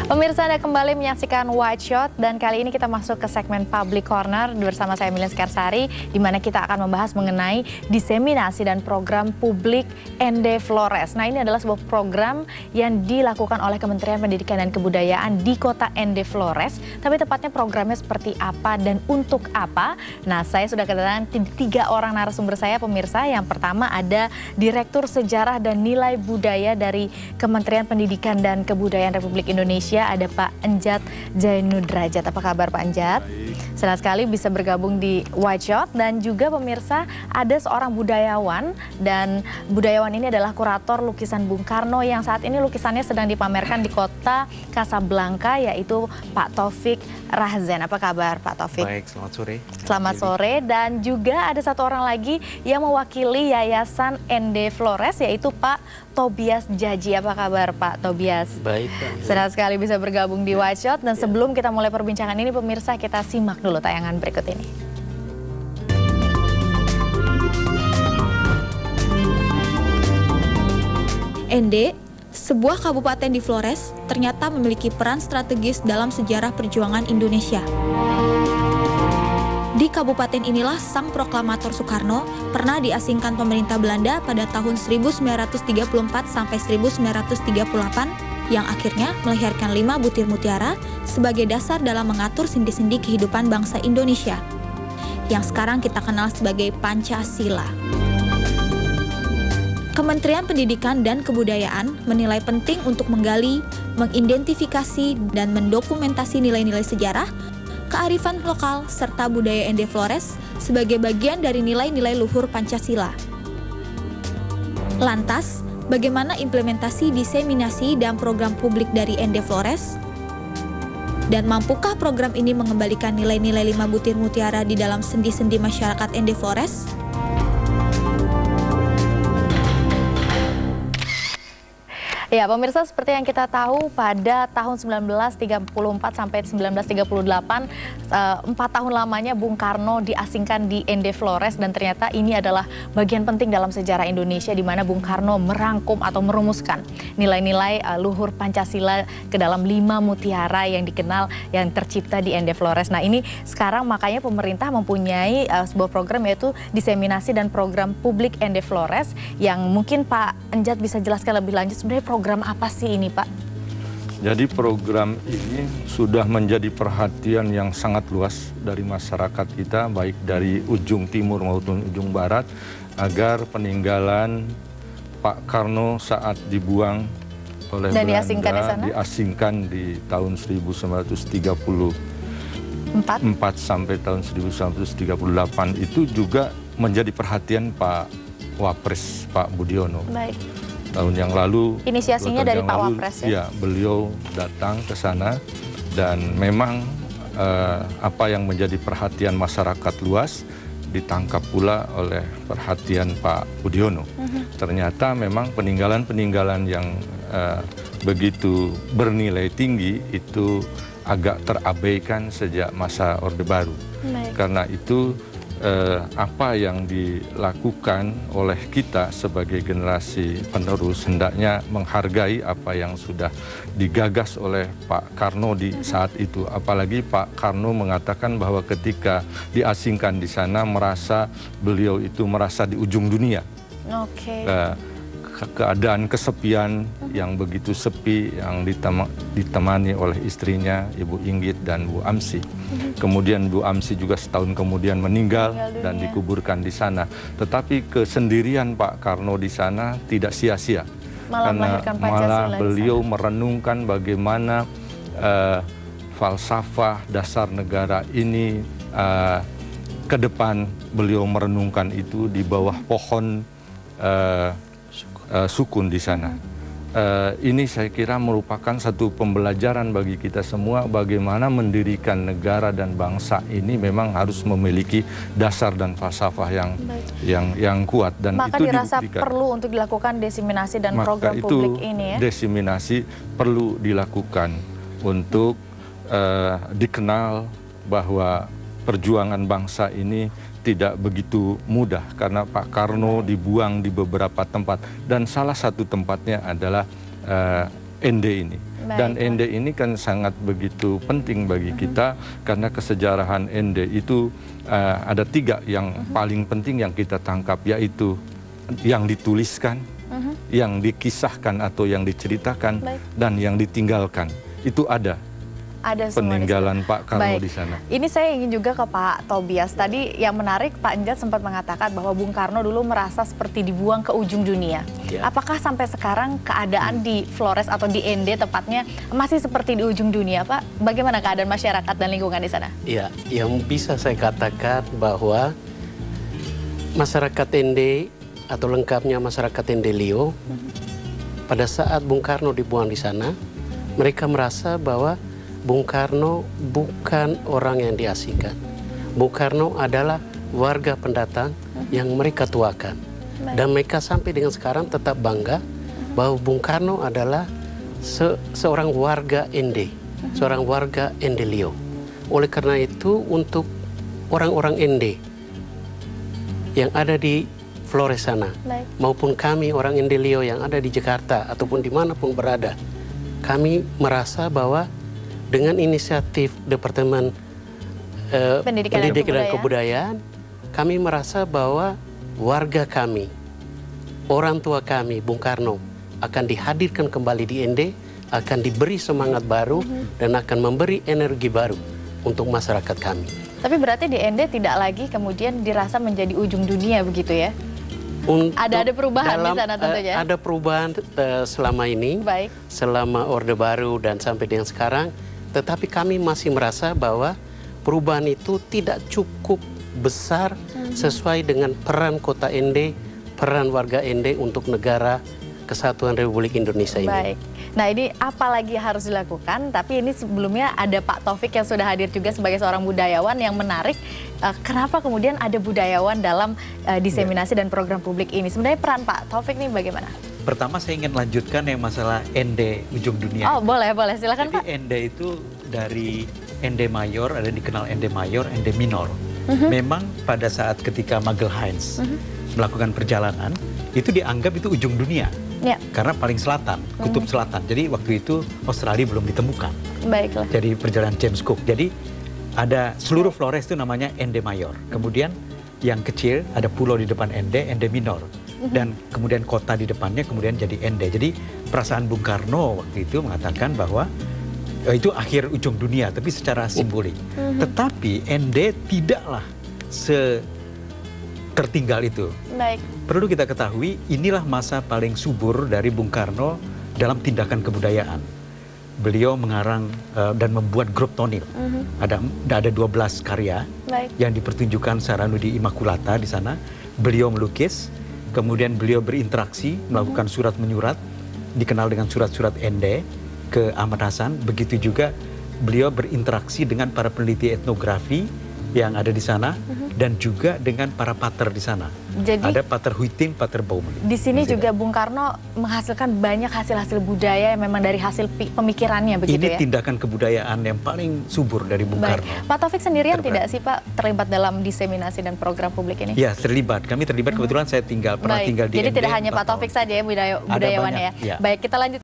Pemirsa, Anda kembali menyaksikan White Shot dan kali ini kita masuk ke segmen Public Corner bersama saya Milens Karsari, di mana kita akan membahas mengenai diseminasi dan program publik Ende Flores. Nah, ini adalah sebuah program yang dilakukan oleh Kementerian Pendidikan dan Kebudayaan di kota Ende Flores. Tapi tepatnya programnya seperti apa dan untuk apa? Nah, saya sudah kedatangan 3 orang narasumber saya, pemirsa. Yang pertama ada Direktur Sejarah dan Nilai Budaya dari Kementerian Pendidikan dan Kebudayaan Republik Indonesia, ada Pak Enjat Jainudrajat. Apa kabar Pak Enjat? Senang sekali bisa bergabung di White Shot. Dan juga pemirsa, ada seorang budayawan, dan budayawan ini adalah kurator lukisan Bung Karno yang saat ini lukisannya sedang dipamerkan di kota Casablanca, yaitu Pak Taufik Rahzen. Apa kabar Pak Taufik? Baik, selamat sore. Selamat sore. Dan juga ada satu orang lagi yang mewakili Yayasan Ende Flores, yaitu Pak Tobias Djaji. Apa kabar Pak Tobias? Baik, Pak. Senang sekali bisa bergabung di White Shot. Dan sebelum kita mulai perbincangan ini, pemirsa, kita simak dulu tayangan berikut ini. Ende, sebuah kabupaten di Flores, ternyata memiliki peran strategis dalam sejarah perjuangan Indonesia. Di kabupaten inilah sang proklamator Soekarno pernah diasingkan pemerintah Belanda pada tahun 1934 sampai 1938 yang akhirnya melahirkan 5 butir mutiara sebagai dasar dalam mengatur sendi-sendi kehidupan bangsa Indonesia yang sekarang kita kenal sebagai Pancasila. Kementerian Pendidikan dan Kebudayaan menilai penting untuk menggali, mengidentifikasi, dan mendokumentasi nilai-nilai sejarah, kearifan lokal, serta budaya Ende Flores sebagai bagian dari nilai-nilai luhur Pancasila. Lantas, bagaimana implementasi diseminasi dan program publik dari Ende Flores? Dan mampukah program ini mengembalikan nilai-nilai 5 butir mutiara di dalam sendi-sendi masyarakat Ende Flores? Ya, pemirsa, seperti yang kita tahu pada tahun 1934 sampai 1938, 4 tahun lamanya Bung Karno diasingkan di Ende Flores, dan ternyata ini adalah bagian penting dalam sejarah Indonesia di mana Bung Karno merangkum atau merumuskan nilai-nilai luhur Pancasila ke dalam 5 mutiara yang dikenal, yang tercipta di Ende Flores. Nah, ini sekarang makanya pemerintah mempunyai sebuah program, yaitu diseminasi dan program publik Ende Flores, yang mungkin Pak Enjat bisa jelaskan lebih lanjut sebenarnya program apa sih ini, Pak? Jadi program ini sudah menjadi perhatian yang sangat luas dari masyarakat kita, baik dari ujung timur maupun ujung barat, agar peninggalan Pak Karno saat dibuang oleh dan Belanda, diasingkan di tahun 1934 sampai tahun 1938 itu juga menjadi perhatian Pak Wapres, Pak Budiono. Baik. Tahun yang lalu, inisiasinya dari Pak Wapres ya? Ya, beliau datang ke sana, dan memang apa yang menjadi perhatian masyarakat luas ditangkap pula oleh perhatian Pak Budiono. Ternyata memang peninggalan-peninggalan yang begitu bernilai tinggi itu agak terabaikan sejak masa Orde Baru. Baik. Karena itu apa yang dilakukan oleh kita sebagai generasi penerus hendaknya menghargai apa yang sudah digagas oleh Pak Karno di saat itu. Apalagi Pak Karno mengatakan bahwa ketika diasingkan di sana beliau itu merasa di ujung dunia. Oke. Keadaan kesepian yang begitu sepi, yang ditemani oleh istrinya Ibu Inggit dan Bu Amsi. Kemudian Bu Amsi juga setahun kemudian meninggal dan dikuburkan di sana. Tetapi kesendirian Pak Karno di sana tidak sia-sia, karena malah beliau merenungkan bagaimana falsafah dasar negara ini ke depan. Beliau merenungkan itu di bawah pohon sukun di sana. Ini saya kira merupakan satu pembelajaran bagi kita semua, bagaimana mendirikan negara dan bangsa ini memang harus memiliki dasar dan falsafah yang kuat, dan maka itu dirasa dibuktikan. Perlu untuk dilakukan diseminasi dan Maka program publik ini ya. Diseminasi perlu dilakukan untuk dikenal bahwa perjuangan bangsa ini tidak begitu mudah, karena Pak Karno dibuang di beberapa tempat, dan salah satu tempatnya adalah ND ini. Dan Baik. ND ini kan sangat begitu penting bagi kita karena kesejarahan ND itu ada 3 yang paling penting yang kita tangkap, yaitu yang dituliskan, yang dikisahkan atau yang diceritakan, Baik. dan yang ditinggalkan. Itu ada Semua peninggalan di situ. Pak Karno Baik. di sana. Ini saya ingin juga ke Pak Tobias. Tadi yang menarik Pak Njat sempat mengatakan bahwa Bung Karno dulu merasa seperti dibuang ke ujung dunia. Ya. Apakah sampai sekarang keadaan di Flores atau di ND tepatnya masih seperti di ujung dunia, Pak? Bagaimana keadaan masyarakat dan lingkungan di sana? Ya, yang bisa saya katakan bahwa masyarakat ND atau lengkapnya masyarakat ND Lio, pada saat Bung Karno dibuang di sana, mereka merasa bahwa Bung Karno bukan orang yang diasingkan. Bung Karno adalah warga pendatang yang mereka tuakan. Dan mereka sampai dengan sekarang tetap bangga bahwa Bung Karno adalah seorang warga ND, seorang warga ND Lio. Oleh karena itu, untuk orang-orang ND yang ada di Flores sana, Baik. maupun kami orang ND Lio yang ada di Jakarta ataupun dimanapun berada, kami merasa bahwa dengan inisiatif Departemen Pendidikan dan Kebudayaan, kami merasa bahwa warga kami, orang tua kami, Bung Karno, akan dihadirkan kembali di ND, akan diberi semangat baru, dan akan memberi energi baru untuk masyarakat kami. Tapi berarti di ND tidak lagi kemudian dirasa menjadi ujung dunia begitu ya? Ada perubahan di sana tentunya? Ada perubahan selama ini, Baik. selama Orde Baru dan sampai dengan sekarang. Tetapi kami masih merasa bahwa perubahan itu tidak cukup besar sesuai dengan peran kota ND, peran warga ND untuk negara Kesatuan Republik Indonesia ini. Baik. Nah ini apa lagi yang harus dilakukan? Tapi ini sebelumnya ada Pak Taufik yang sudah hadir juga sebagai seorang budayawan yang menarik. Kenapa kemudian ada budayawan dalam diseminasi dan program publik ini? Sebenarnya peran Pak Taufik ini bagaimana? Pertama saya ingin lanjutkan yang masalah ND ujung dunia. Oh boleh, silakan Pak. Jadi ND itu dari ND mayor, ada dikenal ND mayor, ND minor. Memang pada saat ketika Magelhaens melakukan perjalanan, itu dianggap itu ujung dunia. Ya. Karena paling selatan, kutub selatan. Jadi waktu itu Australia belum ditemukan. Baiklah. Jadi perjalanan James Cook. Jadi ada seluruh Flores itu namanya ND mayor. Kemudian yang kecil ada pulau di depan ND minor. Dan kemudian kota di depannya kemudian jadi ND. Jadi perasaan Bung Karno waktu itu mengatakan bahwa itu akhir ujung dunia, tapi secara simbolik. Tetapi ND tidaklah tertinggal itu. Baik. Perlu kita ketahui, inilah masa paling subur dari Bung Karno dalam tindakan kebudayaan. Beliau mengarang dan membuat grup tonil. Ada 12 karya. Baik. Yang dipertunjukkan Saranudi Immaculata di sana. Beliau melukis, kemudian beliau berinteraksi, melakukan surat menyurat, dikenal dengan surat-surat ND ke Ahmad Hasan. Begitu juga beliau berinteraksi dengan para peneliti etnografi yang ada di sana, dan juga dengan para pater di sana. Jadi ada Pater Huitin, Pater Baumann. di sini juga Bung Karno menghasilkan banyak hasil-hasil budaya yang memang dari hasil pemikirannya begitu Ini ya? tindakan kebudayaan yang paling subur dari Bung Baik. Karno. Pak Taufik sendirian Terberat. tidak sih Pak terlibat dalam diseminasi dan program publik ini? Ya, terlibat. Kami terlibat, kebetulan saya pernah Baik. tinggal di Jadi ND tidak hanya 4 Pak Taufik tahun. saja ya budayawan banyak, ya. ya. Baik, kita lanjut.